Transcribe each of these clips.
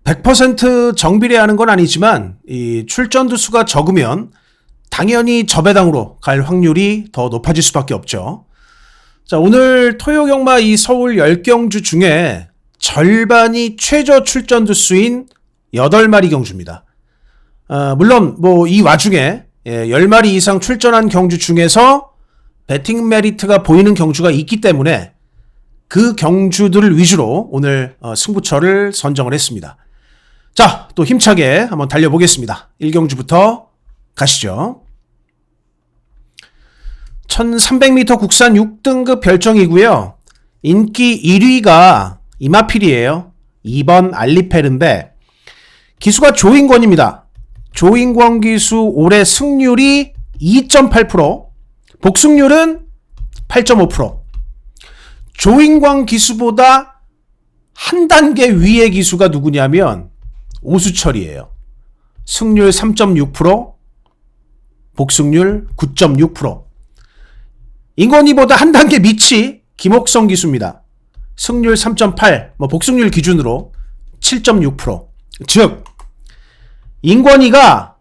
100% 정비례하는 건 아니지만 이 출전두 수가 적으면 당연히 저배당으로 갈 확률이 더 높아질 수밖에 없죠. 자, 오늘 토요 경마 이 서울 10경주 중에 절반이 최저 출전두 수인 8마리 경주입니다. 물론 뭐 이 와중에 10마리 이상 출전한 경주 중에서 배팅 메리트가 보이는 경주가 있기 때문에 그 경주들을 위주로 오늘 승부처를 선정을 했습니다. 자, 또 힘차게 한번 달려보겠습니다. 1경주부터 가시죠. 1300m 국산 6등급 별정이고요. 인기 1위가 이마필이에요. 2번 알리페르인데 기수가 조인권입니다. 조인권 기수 올해 승률이 2.8%, 복승률은 8.5%. 조인권 기수보다 한 단계 위의 기수가 누구냐면 오수철이에요. 승률 3.6%, 복승률 9.6%. 인권이보다 한 단계 밑이 김옥성 기수입니다. 승률 3.8, 복승률 기준으로 7.6%. 즉 인권이가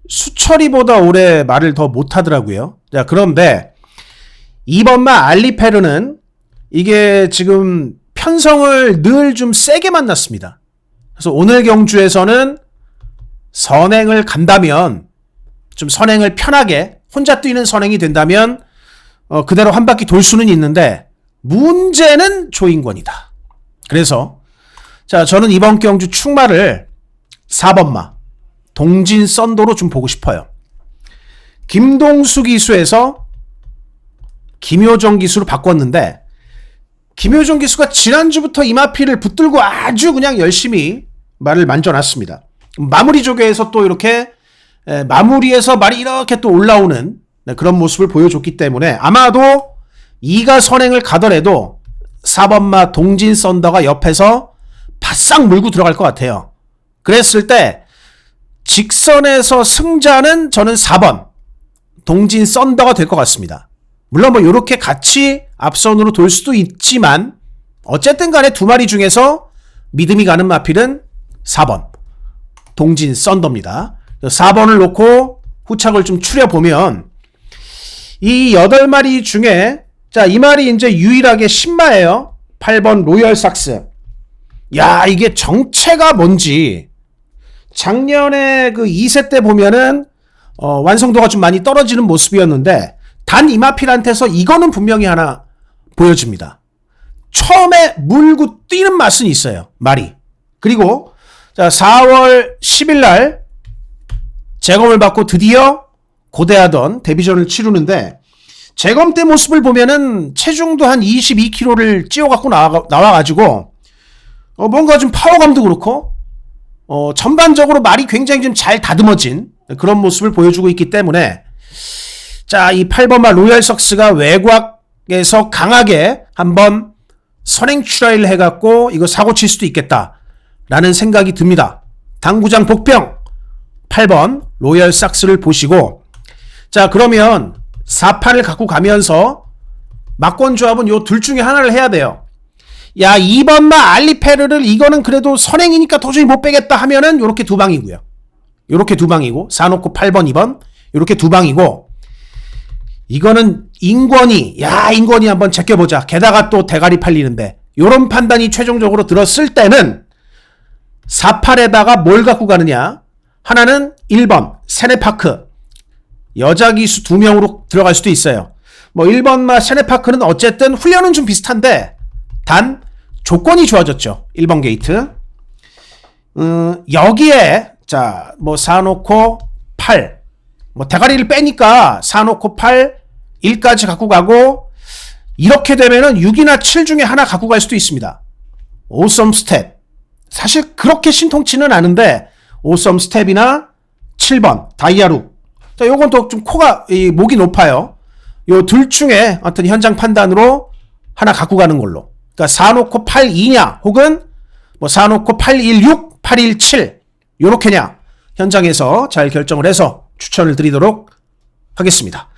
수철이보다 올해 말을 더 못하더라고요. 자, 그런데 이번마 알리페르는 이게 지금 편성을 늘 좀 세게 만났습니다. 그래서 오늘 경주에서는 선행을 간다면 좀 선행을 편하게 혼자 뛰는 선행이 된다면 그대로 한 바퀴 돌 수는 있는데 문제는 조인권이다. 그래서 자, 저는 이번 경주 축마를 4번마 동진 썬도로 좀 보고 싶어요. 김동수 기수에서 김효정 기수로 바꿨는데 김효정 기수가 지난주부터 이마피를 붙들고 아주 그냥 열심히 말을 만져놨습니다. 마무리 조개에서 또 이렇게 마무리에서 말이 이렇게 또 올라오는 그런 모습을 보여줬기 때문에 아마도 이가 선행을 가더라도 4번마 동진 썬더가 옆에서 바싹 물고 들어갈 것 같아요. 그랬을 때 직선에서 승자는 저는 4번 동진 썬더가 될 것 같습니다. 물론 뭐 이렇게 같이 앞선으로 돌 수도 있지만 어쨌든 간에 두 마리 중에서 믿음이 가는 마필은 4번 동진 썬더입니다. 4번을 놓고 후착을 좀 추려보면 이 8마리 중에 자, 이 말이 이제 유일하게 신마예요. 8번 로열 삭스. 야, 이게 정체가 뭔지 작년에 그 2세 때 보면은 완성도가 좀 많이 떨어지는 모습이었는데 단 이마필한테서 이거는 분명히 하나 보여줍니다. 처음에 물고 뛰는 맛은 있어요. 말이. 그리고 자, 4월 10일 날 재검을 받고 드디어 고대하던 데뷔전을 치르는데 재검 때 모습을 보면은 체중도 한 22kg를 찌워갖고 나와가지고 뭔가 좀 파워감도 그렇고 전반적으로 말이 굉장히 좀 잘 다듬어진 그런 모습을 보여주고 있기 때문에 자, 이 8번마 로열 석스가 외곽에서 강하게 한번 선행 출하를 해갖고 이거 사고 칠 수도 있겠다라는 생각이 듭니다. 당구장 복병 8번 로열 삭스를 보시고 자, 그러면 4판을 갖고 가면서 막권 조합은 요 둘 중에 하나를 해야 돼요. 야, 2번마 알리페르를 이거는 그래도 선행이니까 도저히 못 빼겠다 하면은 요렇게 두 방이고요. 요렇게 두 방이고 4놓고 8번 2번 요렇게 두 방이고 이거는 인권이 인권이 한번 제껴보자. 게다가 또 대가리 팔리는데 요런 판단이 최종적으로 들었을 때는 4팔에다가 뭘 갖고 가느냐. 하나는 1번 세네파크 여자 기수 2명으로 들어갈 수도 있어요. 뭐 1번마 세네파크는 어쨌든 훈련은 좀 비슷한데 단 조건이 좋아졌죠. 1번 게이트. 여기에 자, 뭐 4놓고 8 뭐 대가리를 빼니까 4놓고 8 1까지 갖고 가고 이렇게 되면은 6이나 7 중에 하나 갖고 갈 수도 있습니다. 오썸 스텝. 사실 그렇게 신통치는 않은데 오썸 스텝이나 7번 다이아룩. 자, 요건 또 좀 코가 목이 높아요. 요 둘 중에 어떤 현장 판단으로 하나 갖고 가는 걸로. 그러니까 4놓고 8 2냐 혹은 뭐 4놓고 8 1 6 8 1 7 요렇게냐 현장에서 잘 결정을 해서 추천을 드리도록 하겠습니다.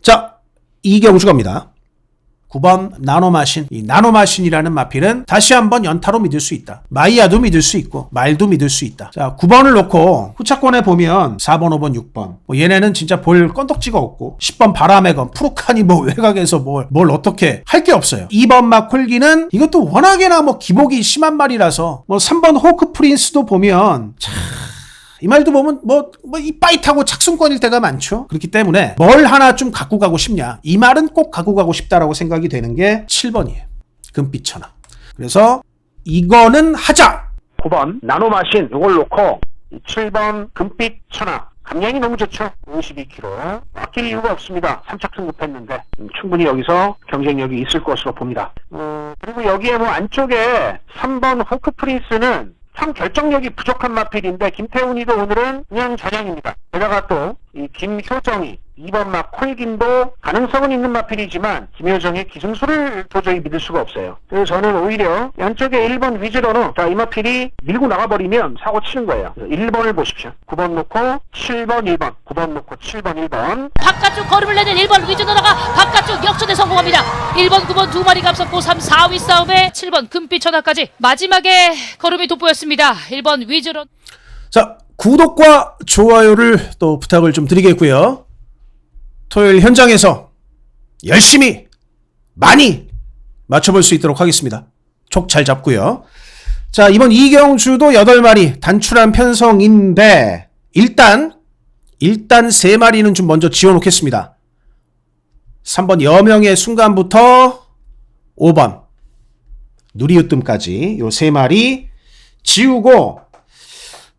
자, 2경주 갑니다. 9번 나노마신. 이 나노마신이라는 마필은 다시 한번 연타로 믿을 수 있다. 마이야도 믿을 수 있고 말도 믿을 수 있다. 자, 9번을 놓고 후차권에 보면 4번, 5번, 6번. 뭐 얘네는 진짜 볼 건덕지가 없고 10번 바람의 검, 푸르칸이 뭐 외곽에서 뭘 어떻게 할 게 없어요. 2번 마콜기는 이것도 워낙에나 뭐 기복이 심한 말이라서 뭐 3번 호크 프린스도 보면 이 말도 보면 이 빠이타고 착순권일 때가 많죠. 그렇기 때문에 뭘 하나 좀 갖고 가고 싶냐. 이 말은 꼭 갖고 가고 싶다라고 생각이 되는 게 7번이에요. 금빛 천하. 그래서 이거는 하자. 9번 나노마신 이걸 놓고 7번 금빛 천하. 감량이 너무 좋죠. 52kg. 아낄 이유가 없습니다. 3착 승급했는데 충분히 여기서 경쟁력이 있을 것으로 봅니다. 그리고 여기에 뭐 안쪽에 3번 호크 프린스는 참 결정력이 부족한 마필인데 김태훈이도 오늘은 그냥 전향입니다. 게다가 또 이 김효정이 2번 마 콜긴도 가능성은 있는 마필이지만 김효정의 기승수를 도저히 믿을 수가 없어요. 그래서 저는 오히려 양쪽에 1번 위즈러너 이 마필이 밀고 나가버리면 사고 치는 거예요. 1번을 보십시오. 9번 놓고 7번 1번 9번 놓고 7번 1번 바깥쪽 걸음을 내는 1번 위즈너가 바깥쪽 역전에 성공합니다. 1번 9번 두 마리가 앞섰고 3, 4위 싸움에 7번 금빛 천하까지 마지막에 걸음이 돋보였습니다. 1번 위즈러. 자, 구독과 좋아요를 또 부탁을 좀 드리겠고요. 토요일 현장에서 열심히 많이 맞춰볼 수 있도록 하겠습니다. 촉 잘 잡고요. 자, 이번 이경주도 8마리 단출한 편성인데 일단 3마리는 좀 먼저 지워놓겠습니다. 3번 여명의 순간부터 5번 누리우뜸까지 요 3마리 지우고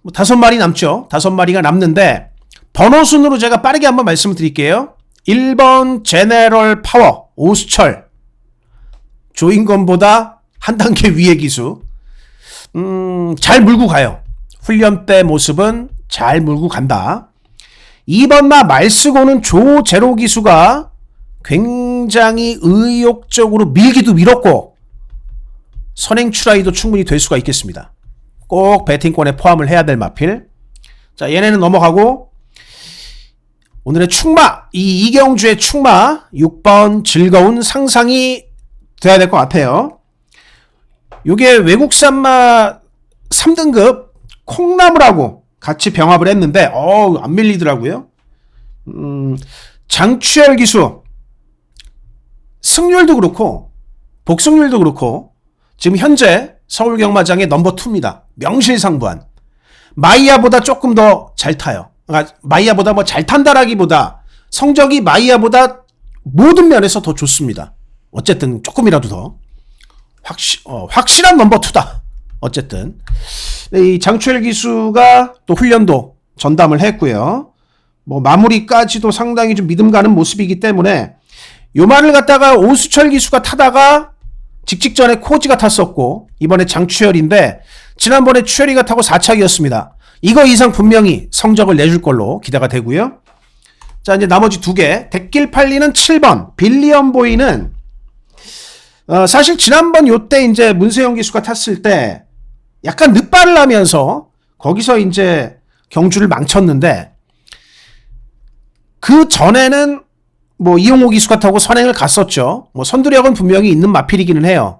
5마리 남죠. 5마리가 남는데 번호 순으로 제가 빠르게 한번 말씀을 드릴게요. 1번 제네럴 파워 오수철. 조인건보다 한 단계 위의 기수. 잘 물고 가요. 훈련 때 모습은 잘 물고 간다. 2번 마 말쓰고는 조제로 기수가 굉장히 의욕적으로 밀기도 밀었고 선행 추라이도 충분히 될 수가 있겠습니다. 꼭 배팅권에 포함을 해야 될 마필. 자, 얘네는 넘어가고 오늘의 충마, 이 이경주의 충마 6번 즐거운 상상이 돼야 될 것 같아요. 요게 외국산마 3등급 콩나물하고 같이 병합을 했는데 안 밀리더라고요. 장추열 기수 승률도 그렇고 복승률도 그렇고 지금 현재 서울경마장의 넘버2입니다. 명실상부한. 마이야보다 조금 더 잘 타요. 그러니까 마이야보다 뭐 잘 탄다라기보다 성적이 마이야보다 모든 면에서 더 좋습니다. 어쨌든 조금이라도 더 확실한 넘버2다. 어쨌든 이 장추열 기수가 또 훈련도 전담을 했고요. 뭐 마무리까지도 상당히 좀 믿음 가는 모습이기 때문에 요 말을 갖다가 오수철 기수가 타다가 직전에 코지가 탔었고 이번에 장추열인데 지난번에 추열이가 타고 4착이었습니다. 이거 이상 분명히 성적을 내줄 걸로 기대가 되고요. 자, 이제 나머지 2개. 대길팔리는 7번 빌리언 보이는 사실 지난번 요때 이제 문세영 기수가 탔을 때 약간 늦발을 하면서 거기서 이제 경주를 망쳤는데 그 전에는 뭐 이용호 기수가 타고 선행을 갔었죠. 뭐 선두력은 분명히 있는 마필이기는 해요.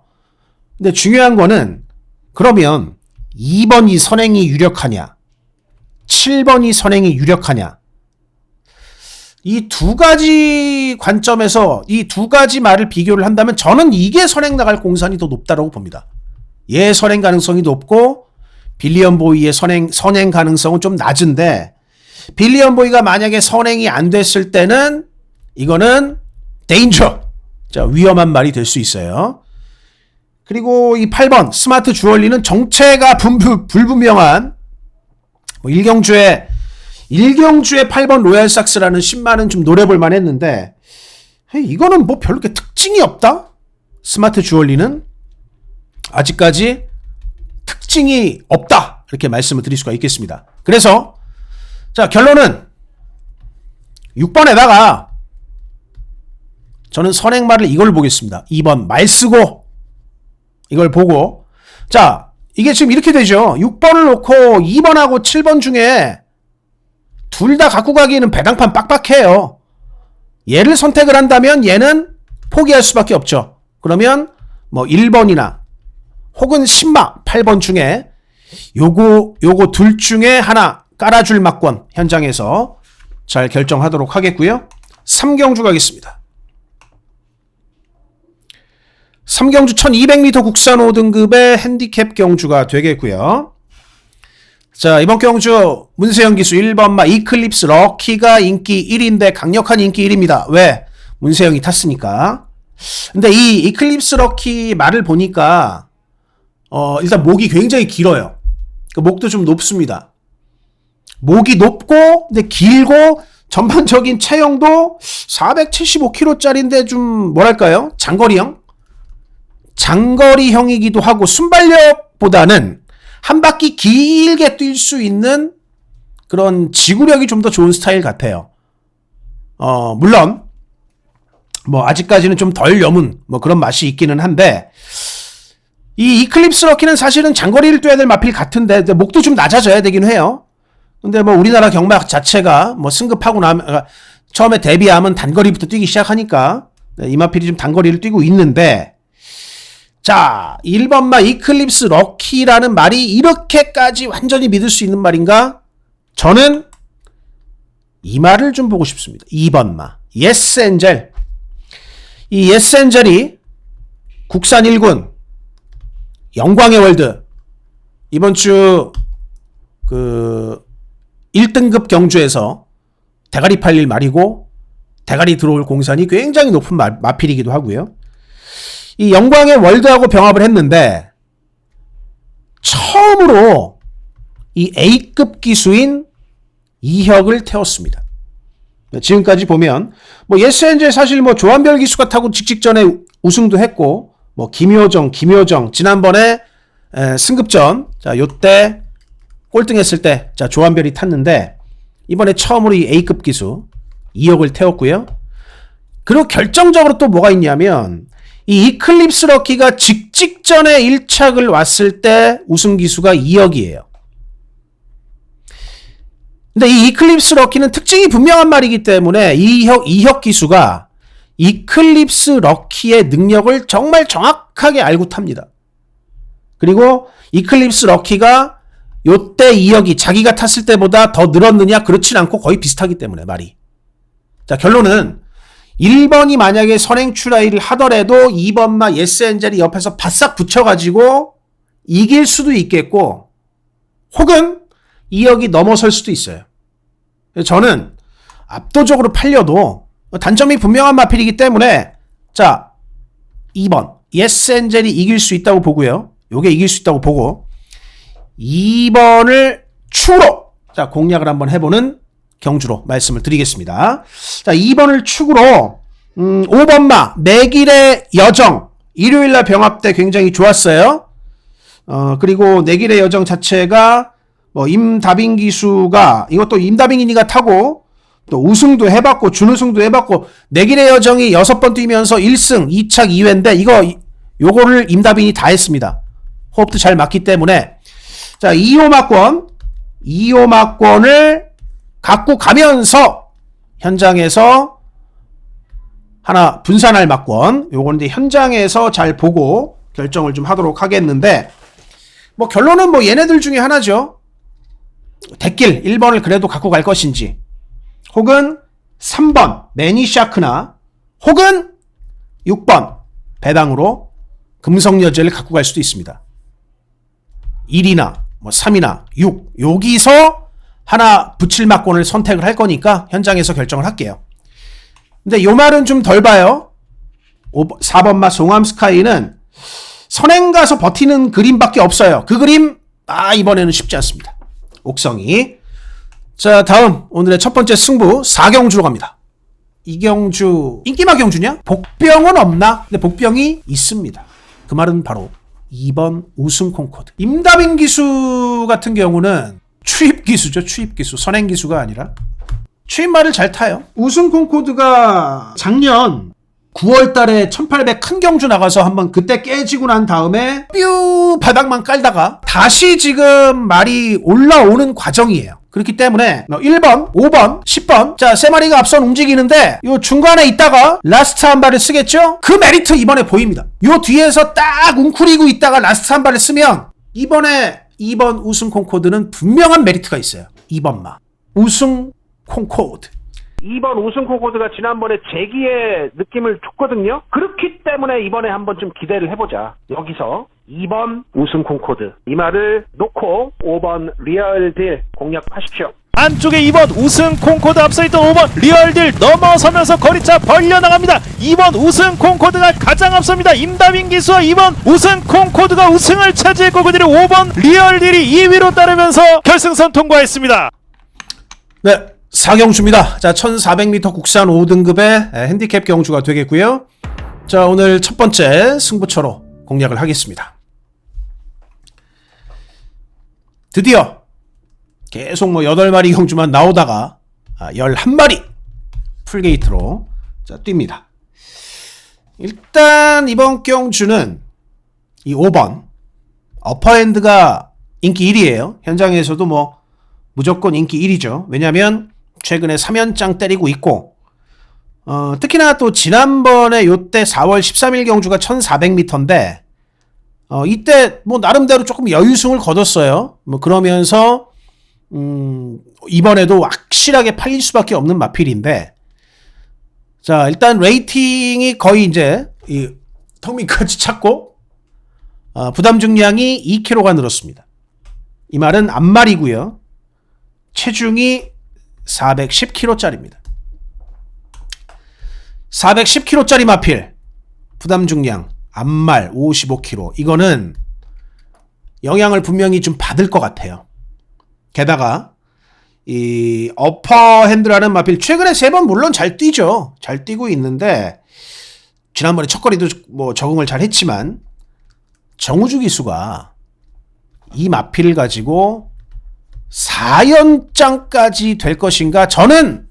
근데 중요한 거는 그러면 2번이 선행이 유력하냐 7번이 선행이 유력하냐 이 두 가지 관점에서 이 두 가지 말을 비교를 한다면 저는 이게 선행 나갈 공산이 더 높다고 봅니다. 얘 선행 가능성이 높고 빌리언 보이의 선행 가능성은 좀 낮은데 빌리언 보이가 만약에 선행이 안 됐을 때는 이거는 데인저. 자, 위험한 말이 될 수 있어요. 그리고 이 8번 스마트 주얼리는 정체가 불분명한 뭐 일경주의 8번 로얄삭스라는 10만은 좀 노려볼만 했는데 이거는 뭐 별로 이렇게 특징이 없다. 스마트 주얼리는 아직까지 특징이 없다. 이렇게 말씀을 드릴 수가 있겠습니다. 그래서 자, 결론은 6번에다가 저는 선행말을 이걸 보겠습니다. 2번 말 쓰고 이걸 보고 자, 이게 지금 이렇게 되죠. 6번을 놓고 2번하고 7번 중에 둘 다 갖고 가기에는 배당판 빡빡해요. 얘를 선택을 한다면 얘는 포기할 수밖에 없죠. 그러면 뭐 1번이나 혹은 10마 8번 중에 요거 둘 중에 하나 깔아줄 막권 현장에서 잘 결정하도록 하겠고요. 3경주 가겠습니다. 3경주 1200m 국산 5등급의 핸디캡 경주가 되겠고요. 자, 이번 경주 문세영 기수 1번마 이클립스 럭키가 인기 1위인데 강력한 인기 1위입니다. 왜? 문세영이 탔으니까. 근데 이 이클립스 럭키 말을 보니까 일단 목이 굉장히 길어요. 그 목도 좀 높습니다. 목이 높고 근데 길고 전반적인 체형도 475kg짜리인데 좀 뭐랄까요? 장거리형이기도 하고 순발력보다는 한 바퀴 길게 뛸 수 있는 그런 지구력이 좀 더 좋은 스타일 같아요. 물론 뭐 아직까지는 좀 덜 여문 뭐 그런 맛이 있기는 한데 이 이클립스 럭키는 사실은 장거리를 뛰어야 될 마필 같은데 목도 좀 낮아져야 되긴 해요. 근데 뭐 우리나라 경마 자체가 뭐 승급하고 나면 처음에 데뷔하면 단거리부터 뛰기 시작하니까 이 마필이 좀 단거리를 뛰고 있는데 자 1번마 이클립스 럭키라는 말이 이렇게까지 완전히 믿을 수 있는 말인가? 저는 이 말을 좀 보고 싶습니다. 2번마 예스엔젤 이 예스엔젤이 국산 1군 영광의 월드 이번 주 1등급 경주에서 대가리 팔릴 말이고 대가리 들어올 공산이 굉장히 높은 마필이기도 하고요. 이 영광의 월드하고 병합을 했는데 처음으로 이 A급 기수인 이혁을 태웠습니다. 지금까지 보면 뭐 예스엔젤 사실 뭐 조한별 기수가 타고 직전에 우승도 했고 뭐 김효정 지난번에 승급전 자 요때 꼴등했을 때 자 조한별이 탔는데 이번에 처음으로 이 A급 기수 2억을 태웠고요. 그리고 결정적으로 또 뭐가 있냐면 이 이클립스 럭키가 직전에 1착을 왔을 때 우승 기수가 2억이에요. 근데 이 이클립스 럭키는 특징이 분명한 말이기 때문에 이혁 기수가 이클립스 럭키의 능력을 정말 정확하게 알고 탑니다. 그리고 이클립스 럭키가 요때 2억이 자기가 탔을 때보다 더 늘었느냐? 그렇진 않고 거의 비슷하기 때문에 말이. 자, 결론은 1번이 만약에 선행 출하이를 하더라도 2번마 예스엔젤이 옆에서 바싹 붙여가지고 이길 수도 있겠고 혹은 2억이 넘어설 수도 있어요. 저는 압도적으로 팔려도 단점이 분명한 마필이기 때문에 자 2번 예스엔젤이 이길 수 있다고 보고요. 요게 이길 수 있다고 보고 2번을 축으로 자 공략을 한번 해보는 경주로 말씀을 드리겠습니다. 자 2번을 축으로 5번마 내길의 여정 일요일날 병합 때 굉장히 좋았어요. 그리고 내길의 여정 자체가 뭐 임다빈 기수가 이것도 임다빈이니가 타고 또 우승도 해봤고 준우승도 해봤고 내길의 여정이 6번 뛰면서 1승 2착 2회인데 요거를 임다빈이 다 했습니다. 호흡도 잘 맞기 때문에 자 2호 막권을 갖고 가면서 현장에서 하나 분산할 막권 요건 이제 현장에서 잘 보고 결정을 좀 하도록 하겠는데 뭐 결론은 뭐 얘네들 중에 하나죠. 대길 1번을 그래도 갖고 갈 것인지 혹은 3번 매니샤크나 혹은 6번 배당으로 금성여제를 갖고 갈 수도 있습니다. 1이나 뭐 3이나 6 여기서 하나 붙일 막권을 선택을 할 거니까 현장에서 결정을 할게요. 근데 요 말은 좀 덜 봐요. 4번마 송암스카이는 선행 가서 버티는 그림밖에 없어요. 그 그림 이번에는 쉽지 않습니다. 옥성이. 자 다음 오늘의 첫 번째 승부 4경주로 갑니다. 이 경주 인기마 경주냐? 복병은 없나? 근데 복병이 있습니다. 그 말은 바로 2번 우승 콩코드. 임다빈 기수 같은 경우는 추입 기수죠. 추입 기수. 선행 기수가 아니라 추입말을 잘 타요. 우승 콩코드가 작년 9월 달에 1800 큰 경주 나가서 한번 그때 깨지고 난 다음에 뾰 바닥만 깔다가 다시 지금 말이 올라오는 과정이에요. 그렇기 때문에 1번, 5번, 10번 자, 세 마리가 앞선 움직이는데 요 중간에 있다가 라스트 한 발을 쓰겠죠? 그 메리트 이번에 보입니다. 요 뒤에서 딱 웅크리고 있다가 라스트 한 발을 쓰면 이번에 2번 우승 콩코드는 분명한 메리트가 있어요. 2번마 우승 콩코드. 2번 우승 콩코드가 지난번에 재기의 느낌을 줬거든요. 그렇기 때문에 이번에 한번 좀 기대를 해보자. 여기서 2번 우승 콩코드 이 말을 놓고 5번 리얼딜 공략하십시오. 안쪽에 2번 우승 콩코드 앞서있던 5번 리얼딜 넘어서면서 거리차 벌려나갑니다. 2번 우승 콩코드가 가장 앞섭니다. 임다민 기수와 2번 우승 콩코드가 우승을 차지했고 그들이 5번 리얼딜이 2위로 따르면서 결승선 통과했습니다. 네, 4경주입니다. 자, 1400m 국산 5등급의 핸디캡 경주가 되겠고요. 자, 오늘 첫 번째 승부처로 공략을 하겠습니다. 드디어 계속 8마리 경주만 나오다가 11마리 풀게이트로 자, 뜁니다. 일단 이번 경주는 이 5번 어퍼핸드가 인기 1위에요. 현장에서도 무조건 인기 1위죠. 왜냐면 최근에 3연장 때리고 있고 특히나 또 지난번에 요때 4월 13일 경주가 1400m인데 이때 나름대로 조금 여유승을 거뒀어요. 그러면서 이번에도 확실하게 팔릴 수밖에 없는 마필인데 자, 일단 레이팅이 거의 이제 이 턱밑까지 찼고 부담 중량이 2kg가 늘었습니다. 이 말은 앞말이고요. 체중이 410kg짜리입니다. 410kg짜리 마필 부담 중량 앞말 55kg 이거는 영향을 분명히 좀 받을 것 같아요. 게다가 이 어퍼핸드라는 마필 최근에 3번 물론 잘 뛰죠. 잘 뛰고 있는데 지난번에 첫거리도 적응을 잘 했지만 정우주 기수가 이 마필을 가지고 4연장까지 될 것인가? 저는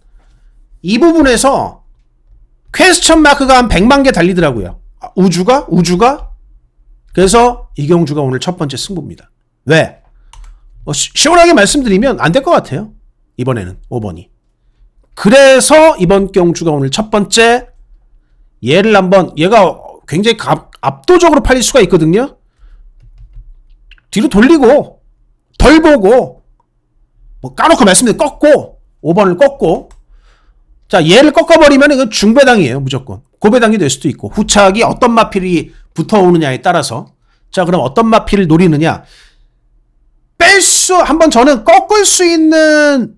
이 부분에서 퀘스천 마크가 한 100만 개 달리더라고요. 우주가? 그래서 이경주가 오늘 첫 번째 승부입니다. 왜? 시원하게 말씀드리면 안 될 것 같아요. 이번에는 5번이. 그래서 이번 경주가 오늘 첫 번째 얘를 한번 얘가 굉장히 압도적으로 팔릴 수가 있거든요. 뒤로 돌리고 덜 보고 까놓고 말씀드린 꺾고 5번을 꺾고 자, 얘를 꺾어버리면 이건 중배당이에요. 무조건 고배당이 될 수도 있고 후착이 어떤 마필이 붙어오느냐에 따라서 자, 그럼 어떤 마필을 노리느냐 한번 저는 꺾을 수 있는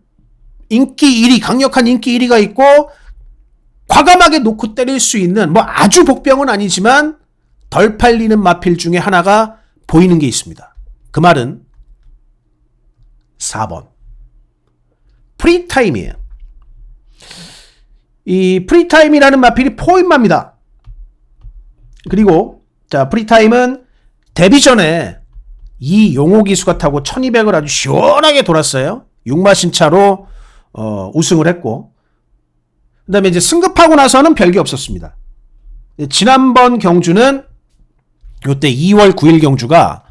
인기 1위 강력한 인기 1위가 있고 과감하게 놓고 때릴 수 있는 아주 복병은 아니지만 덜 팔리는 마필 중에 하나가 보이는 게 있습니다. 그 말은 4번 프리타임이에요. 이 프리타임이라는 마필이 포인마입니다. 그리고 자, 프리타임은 데뷔 전에 이 용호 기수가 타고 1200을 아주 시원하게 돌았어요. 6마신차로 우승을 했고 그 다음에 이제 승급하고 나서는 별게 없었습니다. 지난번 경주는 요때 2월 9일 경주가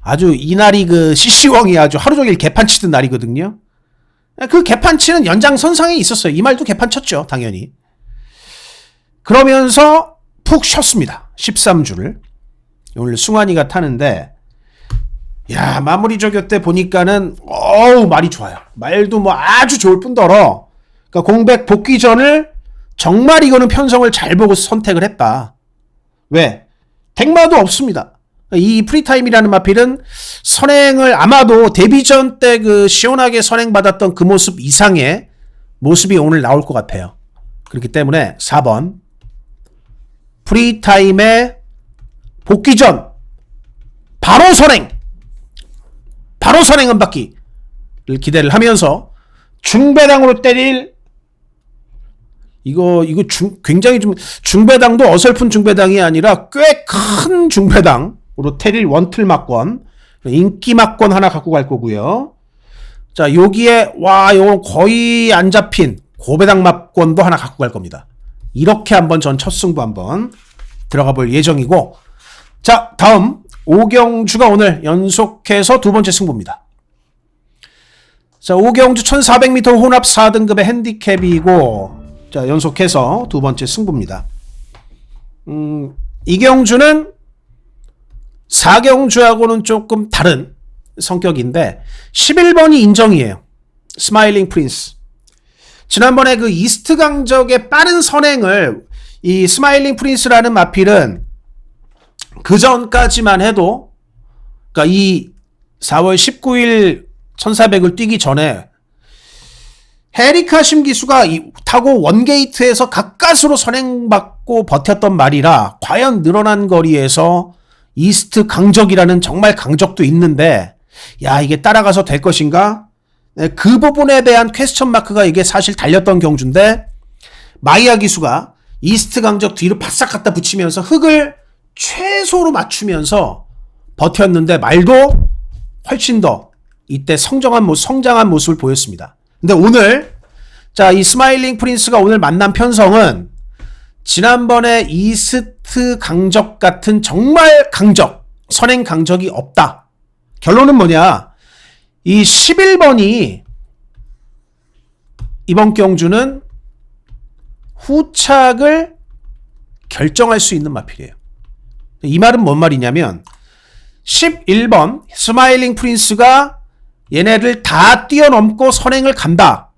아주 이날이 그 CC왕이 아주 하루 종일 개판 치던 날이거든요. 그 개판 치는 연장선상에 있었어요. 이 말도 개판 쳤죠. 당연히. 그러면서 푹 쉬었습니다. 13주를. 오늘 승환이가 타는데 야, 마무리 조교 때 보니까는 말이 좋아요. 말도 아주 좋을 뿐더러 그러니까 공백 복귀전을 정말 이거는 편성을 잘 보고 선택을 했다. 왜? 덱마도 없습니다. 이 프리타임이라는 마필은 선행을 아마도 데뷔전 때 그 시원하게 선행받았던 그 모습 이상의 모습이 오늘 나올 것 같아요. 그렇기 때문에 4번 프리타임의 복귀전 바로 선행 한 바퀴를 기대를 하면서 중배당으로 때릴 이거 굉장히 좀 중배당도 어설픈 중배당이 아니라 꽤 큰 중배당으로 때릴 원틀 막권 인기 막권 하나 갖고 갈 거고요. 자, 여기에 요거 거의 안 잡힌 고배당 막권도 하나 갖고 갈 겁니다. 이렇게 한번 전 첫 승부 한번 들어가 볼 예정이고 자, 다음 오경주가 오늘 연속해서 두 번째 승부입니다. 자, 오경주 1400m 혼합 4등급의 핸디캡이고, 자, 연속해서 두 번째 승부입니다. 이경주는 4경주하고는 조금 다른 성격인데 11번이 인정이에요. 스마일링 프린스. 지난번에 그 이스트 강적의 빠른 선행을 이 스마일링 프린스라는 마필은 그 전까지만 해도, 그러니까 이 4월 19일 1400을 뛰기 전에 헤리카 심기수가 타고 원게이트에서 가까스로 선행받고 버텼던 말이라 과연 늘어난 거리에서 이스트 강적이라는 정말 강적도 있는데, 야, 이게 따라가서 될 것인가? 네, 그 부분에 대한 퀘스천 마크가 이게 사실 달렸던 경주인데, 마이야 기수가 이스트 강적 뒤로 바싹 갖다 붙이면서 흙을 최소로 맞추면서 버텼는데 말도 훨씬 더 이때 성장한 모습을 보였습니다. 근데 오늘, 자, 이 스마일링 프린스가 오늘 만난 편성은 지난번에 이스트 강적 같은 정말 강적, 선행 강적이 없다. 결론은 뭐냐? 이 11번이 이번 경주는 후착을 결정할 수 있는 마필이에요. 이 말은 뭔 말이냐면 11번 스마일링 프린스가 얘네를 다 뛰어넘고 선행을 간다.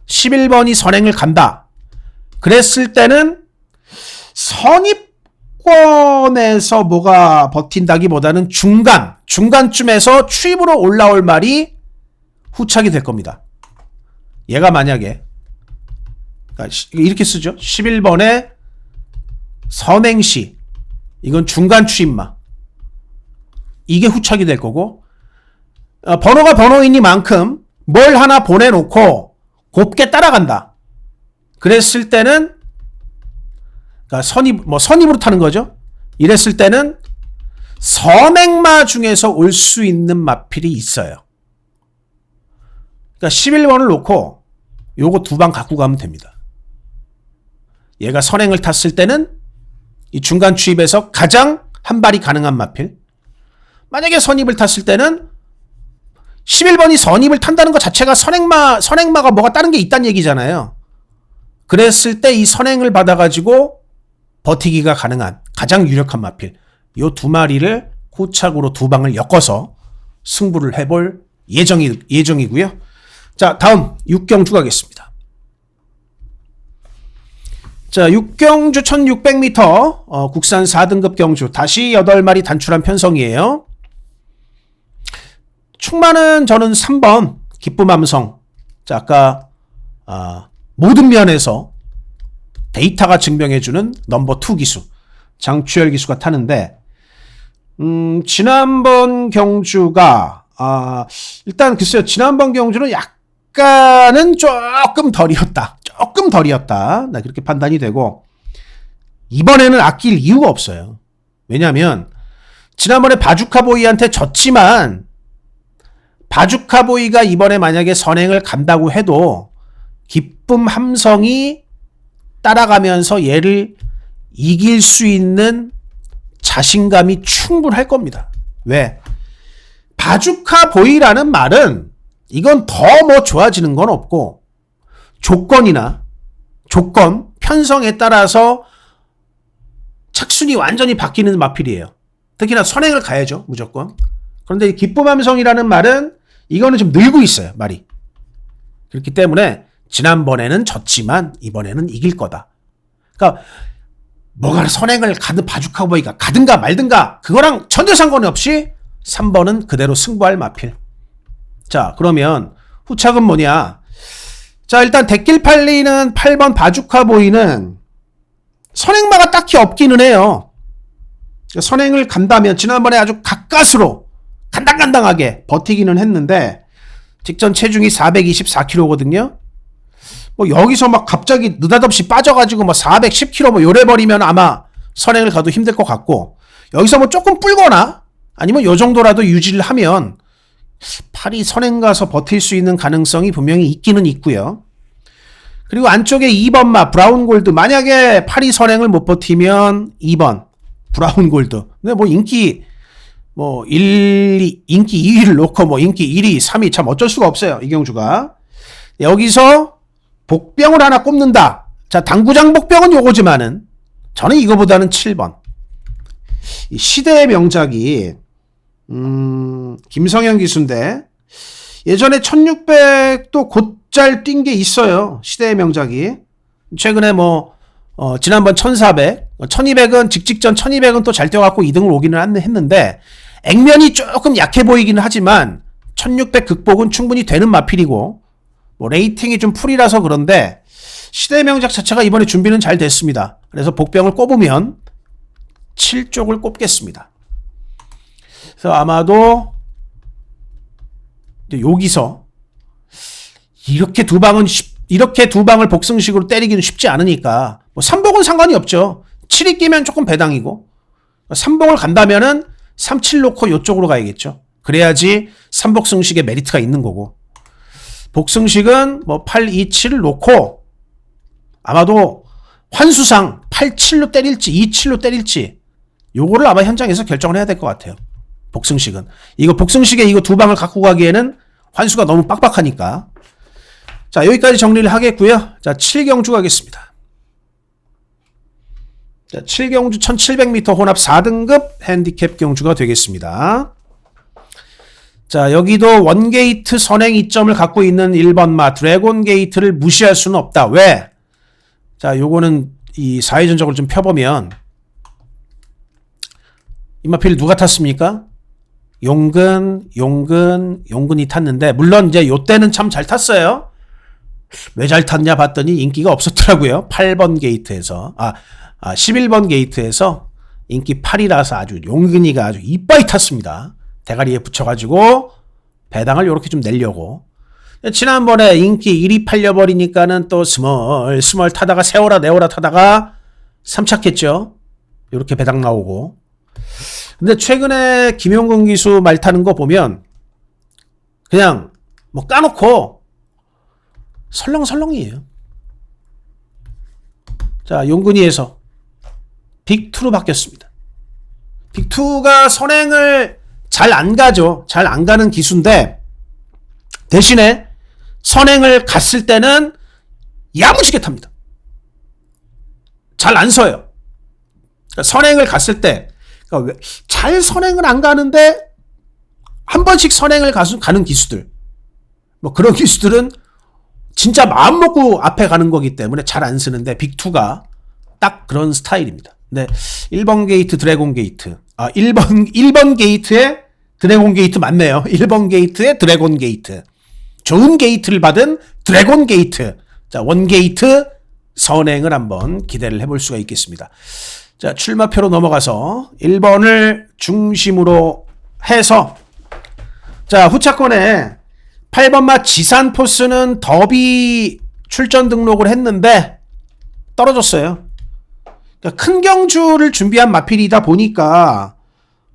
11번이 선행을 간다. 그랬을 때는 선입권에서 뭐가 버틴다기보다는 중간쯤에서 추입으로 올라올 말이 후착이 될 겁니다. 얘가 만약에, 그러니까 이렇게 쓰죠. 11번에 선행시, 이건 중간 추입마, 이게 후착이 될 거고, 번호가 번호이니만큼 뭘 하나 보내놓고 곱게 따라간다. 그랬을 때는, 그러니까 선입으로 타는 거죠. 이랬을 때는 선행마 중에서 올 수 있는 마필이 있어요. 그러니까 11번을 놓고 요거 두 방 갖고 가면 됩니다. 얘가 선행을 탔을 때는 이 중간 추입에서 가장 한 발이 가능한 마필. 만약에 선입을 탔을 때는 11번이 선입을 탄다는 것 자체가 선행마가 뭐가 다른 게 있다는 얘기잖아요. 그랬을 때 이 선행을 받아가지고 버티기가 가능한 가장 유력한 마필. 요 두 마리를 후착으로 두 방을 엮어서 승부를 해볼 예정이고요. 자, 다음 6경주 가겠습니다. 자, 6경주 1600m 국산 4등급 경주 다시 8마리 단출한 편성이에요. 충만은 저는 3번 기쁨함성. 자, 아까 모든 면에서 데이터가 증명해주는 넘버 2 기수 장추열 기수가 타는데, 지난번 경주가 일단 글쎄요, 지난번 경주는 약간은 조금 덜이었다. 나 그렇게 판단이 되고, 이번에는 아낄 이유가 없어요. 왜냐하면 지난번에 바주카보이한테 졌지만 바주카보이가 이번에 만약에 선행을 간다고 해도 기쁨 함성이 따라가면서 얘를 이길 수 있는 자신감이 충분할 겁니다. 왜? 바주카보이라는 말은 이건 더 뭐 좋아지는 건 없고 조건, 편성에 따라서 착순이 완전히 바뀌는 마필이에요. 특히나 선행을 가야죠, 무조건. 그런데 기쁨함성이라는 말은 이거는 좀 늘고 있어요, 말이. 그렇기 때문에 지난번에는 졌지만 이번에는 이길 거다. 그러니까 뭐가 선행을 가든 바주카보이가 가든가 말든가 그거랑 전혀 상관없이 3번은 그대로 승부할 마필. 자, 그러면 후착은 뭐냐? 자, 일단 대길 팔리는 8번 바주카보이는 선행마가 딱히 없기는 해요. 선행을 간다면 지난번에 아주 가까스로 간당간당하게 버티기는 했는데 직전 체중이 424kg거든요. 뭐 여기서 막 갑자기 느닷없이 빠져가지고 뭐 410kg 뭐 요래버리면 아마 선행을 가도 힘들 것 같고, 여기서 뭐 조금 불거나 아니면 요 정도라도 유지를 하면 팔이 선행 가서 버틸 수 있는 가능성이 분명히 있기는 있고요. 그리고 안쪽에 2번마 브라운 골드, 만약에 팔이 선행을 못 버티면 2번 브라운 골드. 근데 뭐 인기 뭐 인기 2위를 놓고 뭐 인기 1위, 3위 참 어쩔 수가 없어요. 이경주가. 여기서 복병을 하나 꼽는다. 자, 당구장 복병은 요거지만은 저는 이거보다는 7번. 이 시대의 명작이 김성현 기수인데 예전에 1600도 곧잘 뛴 게 있어요. 시대의 명작이. 최근에 뭐 지난번 1400, 1200은 직전 1200은 또 잘 뛰어갖고 2등을 오기는 했는데 액면이 조금 약해 보이기는 하지만 1600 극복은 충분히 되는 마필이고 뭐 레이팅이 좀 풀이라서 그런데 시대의 명작 자체가 이번에 준비는 잘 됐습니다. 그래서 복병을 꼽으면 7쪽을 꼽겠습니다. 그래서 아마도 여기서 이렇게 두 방을 복승식으로 때리기는 쉽지 않으니까 뭐 3복은 상관이 없죠. 7이 끼면 조금 배당이고 3복을 간다면은 3, 7 놓고 이쪽으로 가야겠죠. 그래야지 3복승식의 메리트가 있는 거고 복승식은 뭐 8, 2, 7을 놓고 아마도 환수상 8, 7로 때릴지 2, 7로 때릴지 요거를 아마 현장에서 결정을 해야 될 것 같아요. 복승식은. 이거 복승식에 이거 두 방을 갖고 가기에는 환수가 너무 빡빡하니까. 자, 여기까지 정리를 하겠고요. 자, 7경주 가겠습니다. 자, 7경주 1700m 혼합 4등급 핸디캡 경주가 되겠습니다. 자, 여기도 원게이트 선행 이점을 갖고 있는 1번마 드래곤 게이트를 무시할 수는 없다. 왜? 자, 요거는 이 4회 전적을 좀 펴보면 이마필 누가 탔습니까? 용근이 탔는데 물론 이제 요때는 참 잘 탔어요. 왜 잘 탔냐 봤더니 인기가 없었더라고요. 8번 게이트에서 11번 게이트에서 인기 8이라서 아주 용근이가 아주 이빠이 탔습니다. 대가리에 붙여가지고 배당을 요렇게 좀 내려고. 지난번에 인기 1위 팔려버리니까는 또 스멀 타다가 세워라 내워라 타다가 3착했죠. 요렇게 배당 나오고. 근데 최근에 김용근 기수 말 타는 거 보면 그냥 뭐 까놓고 설렁설렁이에요. 자, 용근이에서 빅2로 바뀌었습니다. 빅2가 선행을 잘 안 가죠. 잘 안 가는 기수인데 대신에 선행을 갔을 때는 야무지게 탑니다. 잘 안 서요. 그러니까 선행을 갔을 때 그러니까 잘 선행을 안 가는데 한 번씩 선행을 가는 기수들 뭐 그런 기수들은 진짜 마음 먹고 앞에 가는 거기 때문에 잘 안 쓰는데 빅2가 딱 그런 스타일입니다. 근데 1번 게이트 드래곤 게이트 1번 게이트에 드래곤 게이트 맞네요. 1번 게이트에 드래곤 게이트 좋은 게이트를 받은 드래곤 게이트. 자, 원 게이트 선행을 한번 기대를 해볼 수가 있겠습니다. 자, 출마표로 넘어가서 1번을 중심으로 해서 자, 후차권에 8번마 지산포스는 더비 출전 등록을 했는데 떨어졌어요. 그러니까 큰 경주를 준비한 마필이다 보니까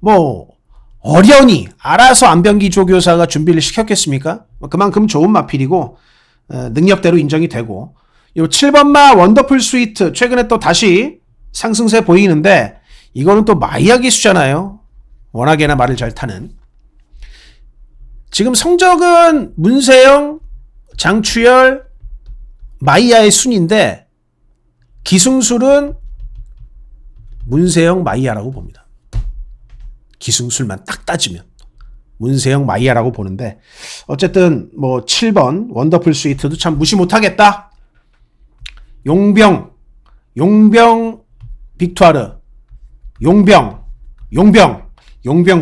뭐 어련히 알아서 안병기 조교사가 준비를 시켰겠습니까? 그만큼 좋은 마필이고 능력대로 인정이 되고 요 7번마 원더풀 스위트 최근에 또 다시 상승세 보이는데 이거는 또 마이야 기수잖아요. 워낙에나 말을 잘 타는. 지금 성적은 문세영, 장추열, 마이야의 순인데 기승술은 문세영, 마이야라고 봅니다. 기승술만 딱 따지면 문세영, 마이야라고 보는데 어쨌든 뭐 7번 원더풀 스위트도 참 무시 못하겠다. 용병 빅투아르 용병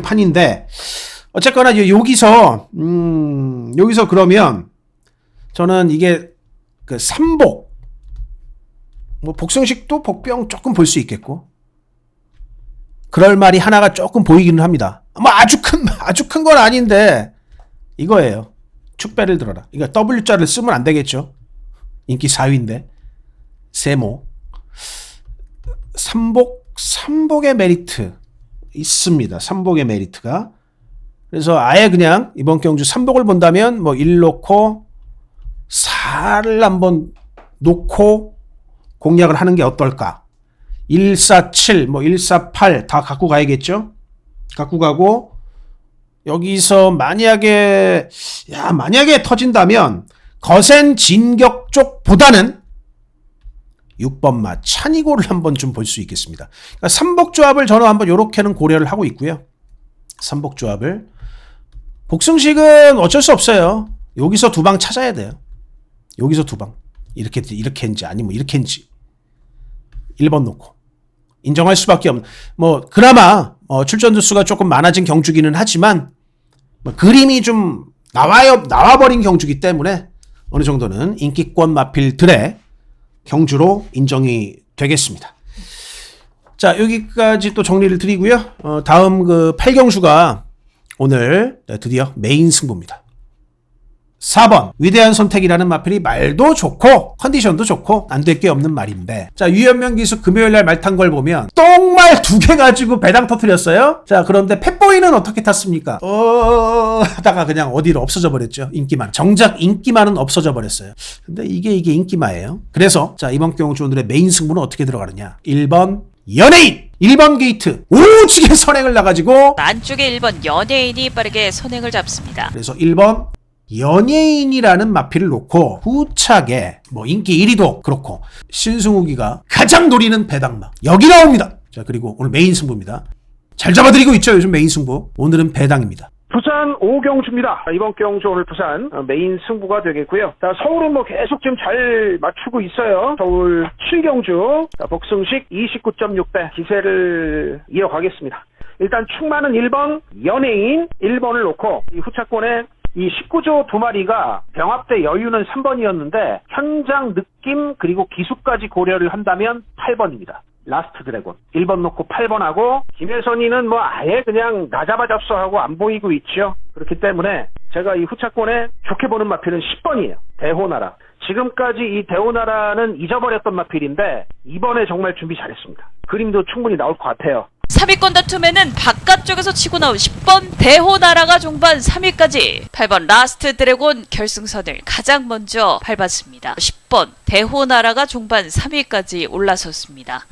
판인데 어쨌거나 여기서 그러면 저는 이게 그 3복 뭐 복승식도 복병 조금 볼 수 있겠고 그럴 말이 하나가 조금 보이기는 합니다. 뭐 아주 큰 건 아닌데 이거예요. 축배를 들어라. 이거 W자를 쓰면 안 되겠죠. 인기 4위인데 세모 삼복의 메리트 있습니다. 삼복의 메리트가. 그래서 아예 그냥 이번 경주 삼복을 본다면 뭐 1 놓고 4를 한번 놓고 공략을 하는 게 어떨까. 147, 뭐 148 다 갖고 가야겠죠. 갖고 가고 여기서 만약에 터진다면 거센 진격 쪽보다는 6번마 찬이고를 한번 좀 볼 수 있겠습니다. 그러니까 삼복조합을 저는 한번 요렇게는 고려를 하고 있고요. 삼복조합을 복승식은 어쩔 수 없어요. 여기서 두 방 찾아야 돼요. 여기서 두 방 이렇게인지 아니면 이렇게인지 1번 놓고 인정할 수밖에 없는 뭐 그나마 출전 두수가 조금 많아진 경주기는 하지만 뭐 그림이 좀 나와버린 경주기 때문에 어느 정도는 인기권 마필들의 경주로 인정이 되겠습니다. 자, 여기까지 또 정리를 드리고요. 다음 그 8경주가 오늘 드디어 메인 승부입니다. 4번 위대한 선택이라는 마필이 말도 좋고 컨디션도 좋고 안 될 게 없는 말인데, 자, 유현명 기수 금요일날 말 탄 걸 보면 똥말 2개 가지고 배당 터뜨렸어요. 자, 그런데 펫보이는 어떻게 탔습니까? 하다가 그냥 어디로 없어져 버렸죠. 인기만, 정작 인기만은 없어져 버렸어요. 근데 이게 인기마예요. 그래서 자, 이번 경주 오늘의 메인 승부는 어떻게 들어가느냐. 1번 연예인 1번 게이트 오지게 선행을 나가지고 안쪽에 1번 연예인이 빠르게 선행을 잡습니다. 그래서 1번 연예인이라는 마필을 놓고 후차게 뭐 인기 1위도 그렇고 신승욱이가 가장 노리는 배당마 여기 나옵니다. 자, 그리고 오늘 메인 승부입니다. 잘 잡아드리고 있죠. 요즘 메인 승부. 오늘은 배당입니다. 부산 5경주입니다. 이번 경주 오늘 부산 메인 승부가 되겠고요. 자, 서울은 뭐 계속 지금 잘 맞추고 있어요. 서울 7경주 복승식 29.6배 기세를 이어가겠습니다. 일단 충만은 1번 연예인 1번을 놓고 이 후차권에 이 19조 두 마리가 병합대 여유는 3번이었는데 현장 느낌 그리고 기수까지 고려를 한다면 8번입니다. 라스트 드래곤 1번 놓고 8번하고 김혜선이는 뭐 아예 그냥 나잡아잡서하고 안 보이고 있죠. 그렇기 때문에 제가 이 후차권에 좋게 보는 마필은 10번이에요. 대호나라. 지금까지 이 대호나라는 잊어버렸던 마필인데 이번에 정말 준비 잘했습니다. 그림도 충분히 나올 것 같아요. 3위권 다툼에는 바깥쪽에서 치고 나온 10번 대호나라가 종반 3위까지 8번 라스트 드래곤 결승선을 가장 먼저 밟았습니다. 10번 대호나라가 종반 3위까지 올라섰습니다.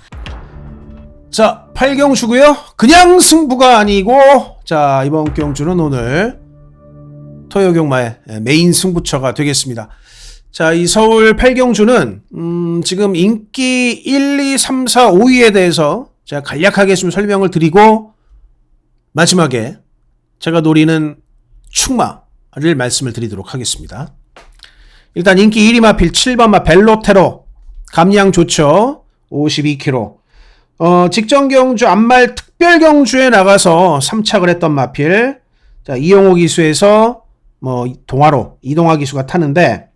자, 8경주고요. 그냥 승부가 아니고 자, 이번 경주는 오늘 토요경마의 메인 승부처가 되겠습니다. 자, 이 서울 8경주는 지금 인기 1, 2, 3, 4, 5위에 대해서 제가 간략하게 좀 설명을 드리고 마지막에 제가 노리는 축마를 말씀을 드리도록 하겠습니다. 일단 인기 1위 마필 7번마 벨로테로 감량 좋죠. 52kg. 직전 경주 안말 특별 경주에 나가서 3착을 했던 마필. 자, 이용호 기수에서 뭐 동화로 이동화 기수가 타는데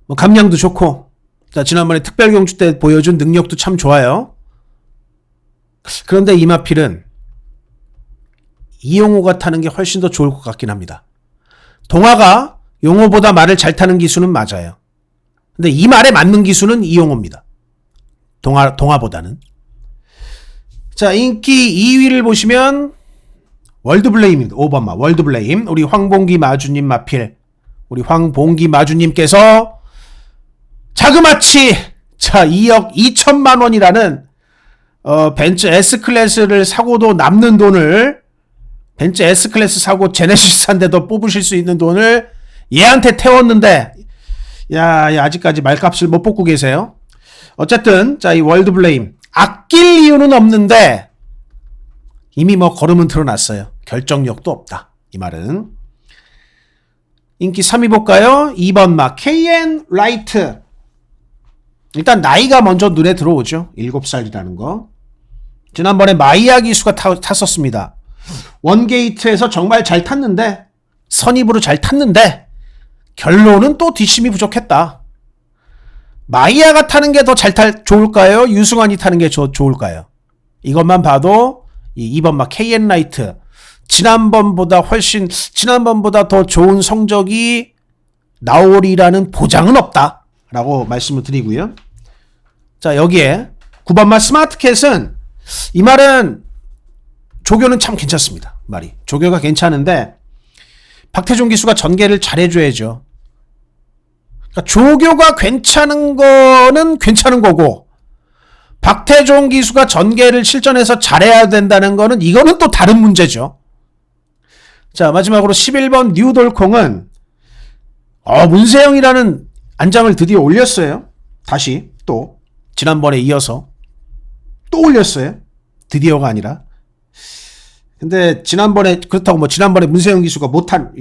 뭐 감량도 좋고, 자, 지난번에 특별 경주 때 보여준 능력도 참 좋아요. 그런데 이 마필은 이용호가 타는 게 훨씬 더 좋을 것 같긴 합니다. 동화가 용호보다 말을 잘 타는 기수는 맞아요. 근데 이 말에 맞는 기수는 이용호입니다. 동화보다는. 자, 인기 2위를 보시면 월드블레임입니다. 5번마 월드블레임. 우리 황봉기 마주님 마필. 우리 황봉기 마주님께서 자그마치 자 2억 2천만 원이라는 벤츠 S클래스를 사고도 남는 돈을, 벤츠 S클래스 사고 제네시스 한 대 더 뽑으실 수 있는 돈을 얘한테 태웠는데 야, 아직까지 말값을 못 뽑고 계세요. 어쨌든 자, 이 월드블레임 아낄 이유는 없는데 이미 뭐 걸음은 드러났어요. 결정력도 없다. 이 말은. 인기 3위 볼까요? 2번 마 KN 라이트. 일단 나이가 먼저 눈에 들어오죠. 7살이라는 거. 지난번에 마이야 기수가 탔었습니다. 원게이트에서 정말 잘 탔는데, 선입으로 잘 탔는데 결론은 또 뒷심이 부족했다. 마이야가 타는 게 더 좋을까요? 유승환이 타는 게 좋을까요? 이것만 봐도 이 2번 막 KN 라이트 지난번보다 더 좋은 성적이 나오리라는 보장은 없다라고 말씀을 드리고요. 자, 여기에 9번 말 스마트캣은 이 말은 조교는 참 괜찮습니다. 말이 조교가 괜찮은데 박태종 기수가 전개를 잘해줘야죠. 그러니까 조교가 괜찮은 거는 괜찮은 거고 박태종 기수가 전개를 실전에서 잘해야 된다는 거는 이거는 또 다른 문제죠. 자, 마지막으로 11번 뉴돌콩은 문세영이라는 안장을 드디어 올렸어요. 다시 또 지난번에 이어서 또 올렸어요. 드디어가 아니라. 근데 지난번에 그렇다고 뭐 지난번에 문세영 기수가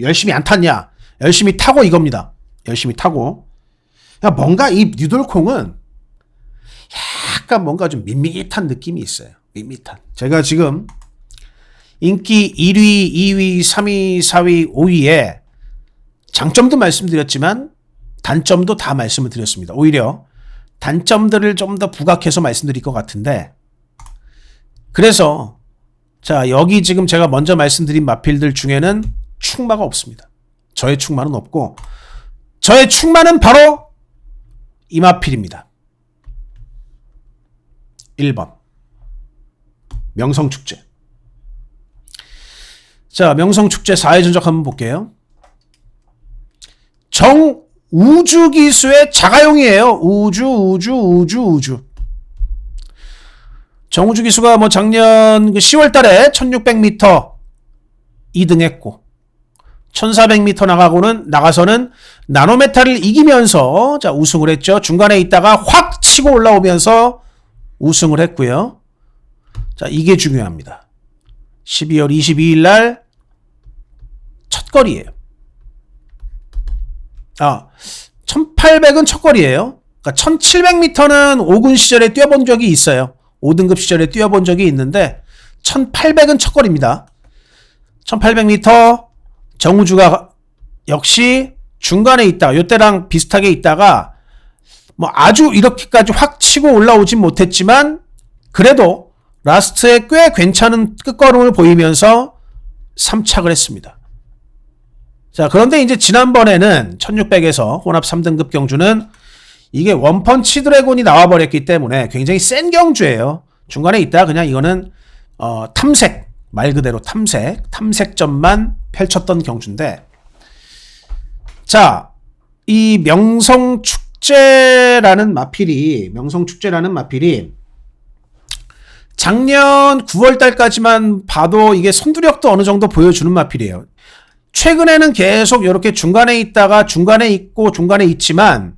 열심히 안 탔냐? 열심히 타고 이겁니다. 열심히 타고. 뭔가 이 뉴돌콩은 약간 뭔가 좀 밋밋한 느낌이 있어요. 밋밋한. 제가 지금 인기 1위, 2위, 3위, 4위, 5위에 장점도 말씀드렸지만 단점도 다 말씀을 드렸습니다. 오히려 단점들을 좀 더 부각해서 말씀드릴 것 같은데, 그래서 자, 여기 지금 제가 먼저 말씀드린 마필들 중에는 충마가 없습니다. 저의 충마는 없고, 저의 충마는 바로 이 마필입니다. 1번 명성축제. 자, 명성축제 4회 전적 한번 볼게요. 정우주기수의 자가용이에요. 우주. 정우주기수가 뭐 작년 10월 달에 1600m 2등했고, 1400m 나가서는 나노메탈을 이기면서 자, 우승을 했죠. 중간에 있다가 확 치고 올라오면서 우승을 했고요. 자, 이게 중요합니다. 12월 22일 날 첫 거리예요. 1800은 첫 거리예요. 그러니까 1700m는 5군 시절에 뛰어본 적이 있어요. 5등급 시절에 뛰어본 적이 있는데 1800은 첫 거리입니다. 1800m 정우주가 역시 중간에 있다가 요때랑 비슷하게 있다가 뭐 아주 이렇게까지 확 치고 올라오진 못했지만 그래도 라스트에 꽤 괜찮은 끝걸음을 보이면서 3착을 했습니다. 자, 그런데 이제 지난번에는 1600에서 혼합 3등급 경주는 이게 원펀치 드래곤이 나와버렸기 때문에 굉장히 센 경주예요. 중간에 있다가 그냥 이거는 탐색, 말 그대로 탐색전만 펼쳤던 경주인데, 자, 이 명성축제라는 마필이 작년 9월 달까지만 봐도 이게 선두력도 어느 정도 보여주는 마필이에요. 최근에는 계속 이렇게 중간에 있다가 중간에 있고 중간에 있지만,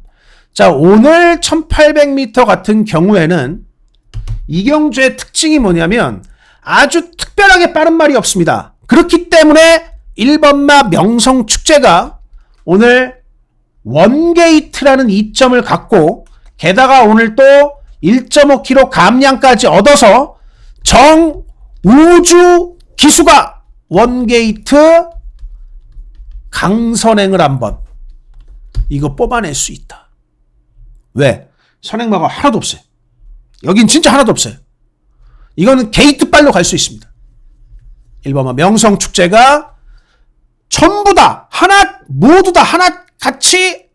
자, 오늘 1800m 같은 경우에는 이 경주의 특징이 뭐냐면 아주 특별하게 빠른 말이 없습니다. 그렇기 때문에 1번마 명성축제가 오늘 원게이트라는 이점을 갖고, 게다가 오늘 또 1.5km 감량까지 얻어서 정우주 기수가 원게이트 강선행을 한번 이거 뽑아낼 수 있다. 왜? 선행마가 하나도 없어요. 여긴 진짜 하나도 없어요. 이거는 게이트빨로 갈 수 있습니다. 1번마 명성축제가 전부 다 모두 다 하나 같이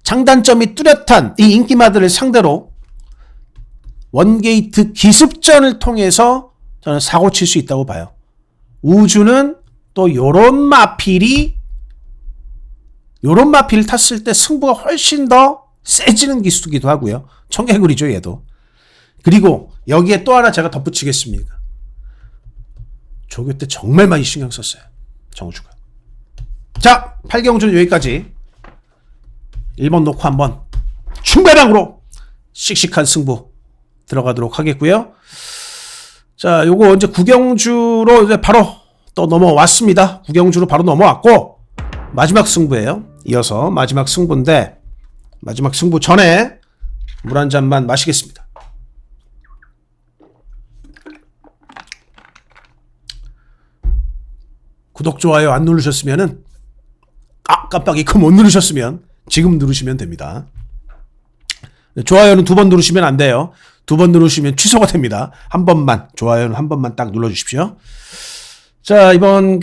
장단점이 뚜렷한 이 인기마들을 상대로 원게이트 기습전을 통해서 저는 사고 칠 수 있다고 봐요. 우주는 또 요런 마필을 탔을 때 승부가 훨씬 더 세지는 기수기도 하고요. 청개구리죠, 얘도. 그리고 여기에 또 하나 제가 덧붙이겠습니다. 조교 때 정말 많이 신경 썼어요, 정우주가. 자, 8경주는 여기까지. 1번 놓고 한번 충배랑으로 씩씩한 승부 들어가도록 하겠고요. 자, 요거 이제 9경주로 이제 바로 또 넘어왔습니다. 9경주로 바로 넘어왔고, 마지막 승부예요. 이어서 마지막 승부인데, 마지막 승부 전에 물 한 잔만 마시겠습니다. 구독, 좋아요 안 누르셨으면은, 깜빡 이거 못 누르셨으면 지금 누르시면 됩니다. 좋아요는 2번 누르시면 안 돼요. 2번 누르시면 취소가 됩니다. 한 번만, 좋아요는 한 번만 딱 눌러주십시오. 자, 이번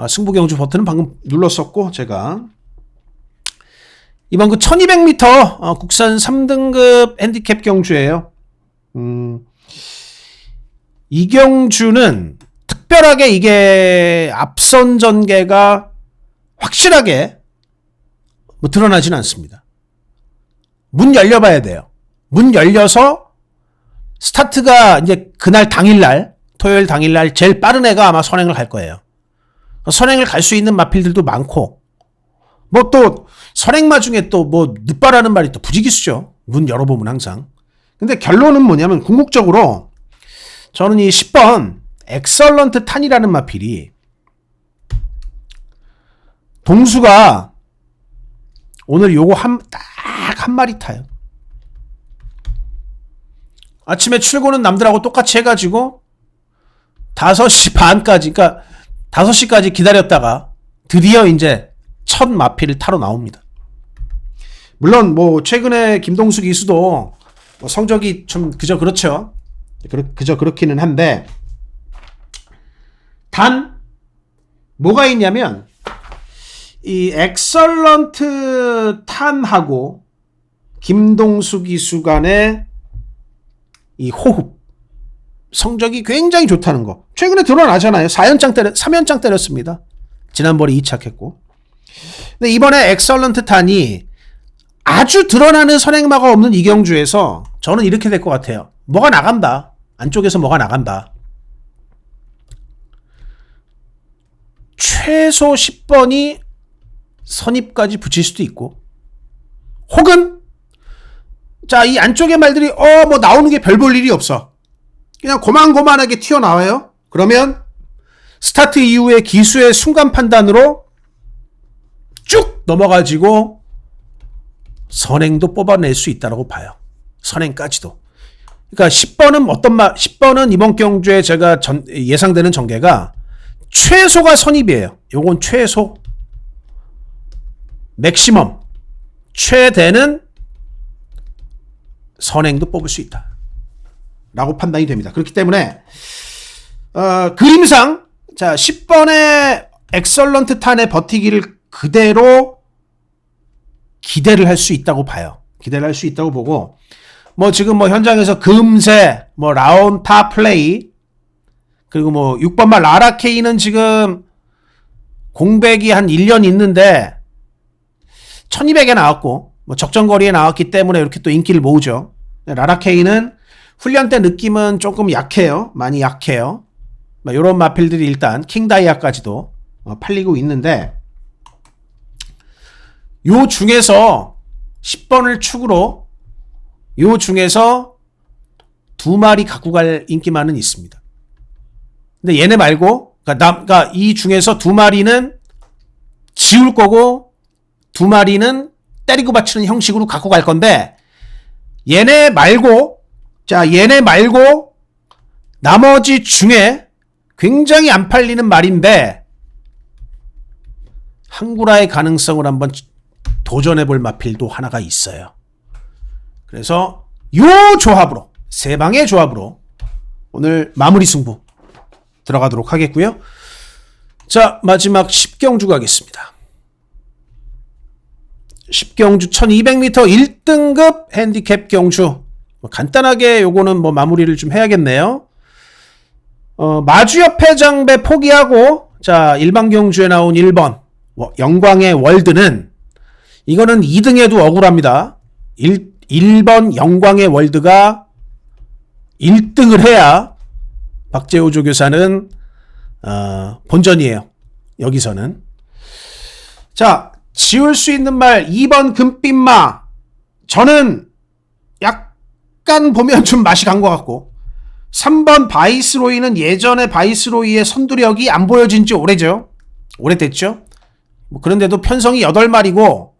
승부경주 버튼은 방금 눌렀었고, 제가 이번 1200m 국산 3등급 핸디캡 경주예요. 이 경주는 특별하게 이게 앞선 전개가 확실하게 드러나진 않습니다. 문 열려봐야 돼요. 문 열려서 스타트가 이제 그날 당일날, 토요일 당일날 제일 빠른 애가 아마 선행을 갈 거예요. 선행을 갈 수 있는 마필들도 많고, 뭐 또 선행마 중에 또 뭐 늦바라는 말이 또 부지기수죠. 문 열어보면 항상. 근데 결론은 뭐냐면 궁극적으로 저는 이 10번 엑설런트 탄이라는 마필이 동수가 오늘 요거 딱 한 마리 타요. 아침에 출근은 남들하고 똑같이 해가지고 5시 반까지, 그러니까 5시까지 기다렸다가 드디어 이제 첫 마필을 타러 나옵니다. 물론 뭐 최근에 김동수 기수도 뭐 성적이 좀 그저 그렇죠. 그저 그렇기는 한데, 단 뭐가 있냐면 이 엑설런트 탄하고 김동수 기수 간의 이 호흡, 성적이 굉장히 좋다는 거. 최근에 드러나잖아요. 3연장 때렸습니다. 지난번에 2착했고. 근데 이번에 엑설런트 탄이 아주 드러나는 선행마가 없는 이경주에서 저는 이렇게 될 것 같아요. 뭐가 나간다. 안쪽에서 뭐가 나간다. 최소 10번이 선입까지 붙일 수도 있고, 혹은 자, 이 안쪽의 말들이 뭐 나오는 게 별 볼 일이 없어. 그냥 고만고만하게 튀어나와요. 그러면 스타트 이후에 기수의 순간 판단으로 쭉 넘어가지고 선행도 뽑아낼 수 있다고 봐요. 선행까지도. 그러니까 10번은 이번 경주에 제가 예상되는 전개가 최소가 선입이에요. 요건 최소. 맥시멈. 최대는 선행도 뽑을 수 있다 라고 판단이 됩니다. 그렇기 때문에 그림상 자 10번의 엑설런트 탄의 버티기를 그대로 기대를 할 수 있다고 봐요. 기대를 할 수 있다고 보고, 뭐 지금 뭐 현장에서 금세 뭐 라운타 플레이, 그리고 뭐 6번마 라라케이는 지금 공백이 한 1년 있는데 1200에 나왔고, 뭐 적정거리에 나왔기 때문에 이렇게 또 인기를 모으죠. 라라케이는 훈련 때 느낌은 조금 약해요. 많이 약해요. 이런 마필들이 일단 킹다이아까지도 팔리고 있는데, 요 중에서 10번을 축으로 요 중에서 2마리 갖고 갈 인기만은 있습니다. 근데 얘네 말고, 그러니까 이 중에서 2마리는 지울 거고 2마리는 때리고 받치는 형식으로 갖고 갈 건데, 얘네 말고 나머지 중에 굉장히 안 팔리는 말인데 항구라의 가능성을 한번 도전해 볼 마필도 하나가 있어요. 그래서 요 조합으로, 세 방의 조합으로 오늘 마무리 승부 들어가도록 하겠고요. 자, 마지막 10경주 가겠습니다. 10경주 1200m 1등급 핸디캡 경주. 간단하게 요거는 뭐 마무리를 좀 해야겠네요. 마주협회 장배 포기하고, 자, 일반 경주에 나온 1번 영광의 월드는, 이거는 2등에도 억울합니다. 1번 영광의 월드가 1등을 해야 박재호 조교사는 본전이에요. 여기서는. 자, 지울 수 있는 말 2번 금빛마. 저는 약간 보면 좀 맛이 간 것 같고, 3번 바이스로이는 예전에 바이스로이의 선두력이 안 보여진 지 오래됐죠. 뭐 그런데도 편성이 8마리고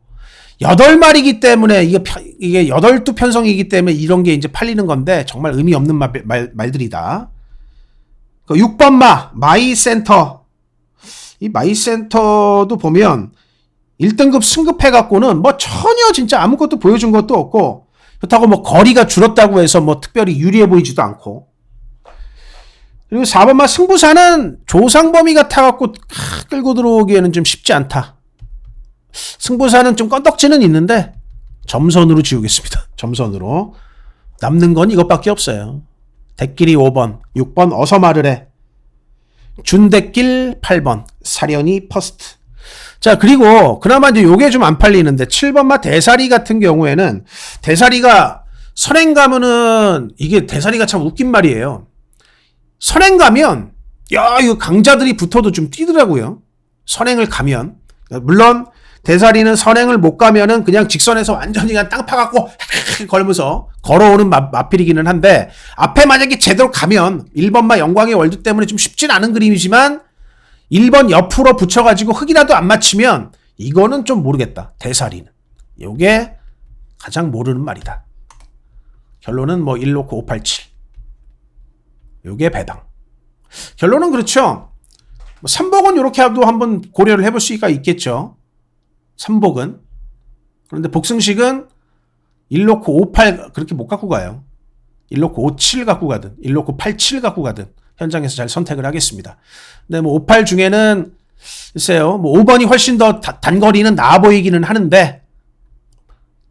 8마리이기 때문에 이게 8두 편성이기 때문에 이런 게 이제 팔리는 건데 정말 의미 없는 말들이다. 6번마 마이센터. 이 마이센터도 보면 1등급 승급해갖고는 뭐 전혀 진짜 아무것도 보여준 것도 없고, 그렇다고 뭐 거리가 줄었다고 해서 뭐 특별히 유리해 보이지도 않고, 그리고 4번마 승부사는 조상범위 같아갖고 끌고 들어오기에는 좀 쉽지 않다. 승부사는 좀 건덕지는 있는데 점선으로 지우겠습니다. 점선으로. 남는 건 이것밖에 없어요. 대길이 5번, 6번 어서 말을 해, 준대길 8번, 사련이 퍼스트. 자, 그리고 그나마 이제 요게 좀 안 팔리는데 7번마 대사리 같은 경우에는 대사리가 선행 가면은 이게 대사리가 참 웃긴 말이에요. 선행 가면 야 이거 강자들이 붙어도 좀 뛰더라고요. 선행을 가면 물론 대사리는 선행을 못 가면은 그냥 직선에서 완전히 그냥 땅 파갖고 걸면서 걸어오는 마필이기는 한데 앞에 만약에 제대로 가면 1번마 영광의 월드 때문에 좀 쉽진 않은 그림이지만 1번 옆으로 붙여가지고 흙이라도 안 맞추면 이거는 좀 모르겠다. 대사리는 요게 가장 모르는 말이다. 결론은 뭐 1 놓고 587 요게 배당. 결론은 그렇죠. 뭐 3복은 요렇게 해도 한번 고려를 해볼 수가 있겠죠. 3복은. 그런데 복승식은 1 놓고 58 그렇게 못 갖고 가요. 1 놓고 57 갖고 가든 1 놓고 87 갖고 가든 현장에서 잘 선택을 하겠습니다. 근데 뭐 58 중에는 글쎄요. 뭐 5번이 훨씬 더 단거리는 나아 보이기는 하는데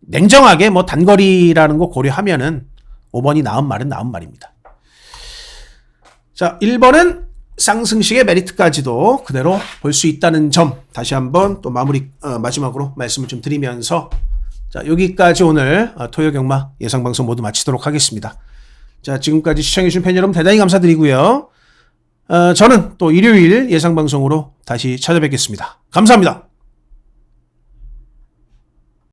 냉정하게 뭐 단거리라는 거 고려하면은 5번이 나은 말은 나은 말입니다. 자, 1번은 쌍승식의 메리트까지도 그대로 볼 수 있다는 점 다시 한번 또 마지막으로 말씀을 좀 드리면서 자, 여기까지 오늘 토요경마 예상방송 모두 마치도록 하겠습니다. 자, 지금까지 시청해주신 팬 여러분 대단히 감사드리고요. 저는 또 일요일 예상방송으로 다시 찾아뵙겠습니다. 감사합니다.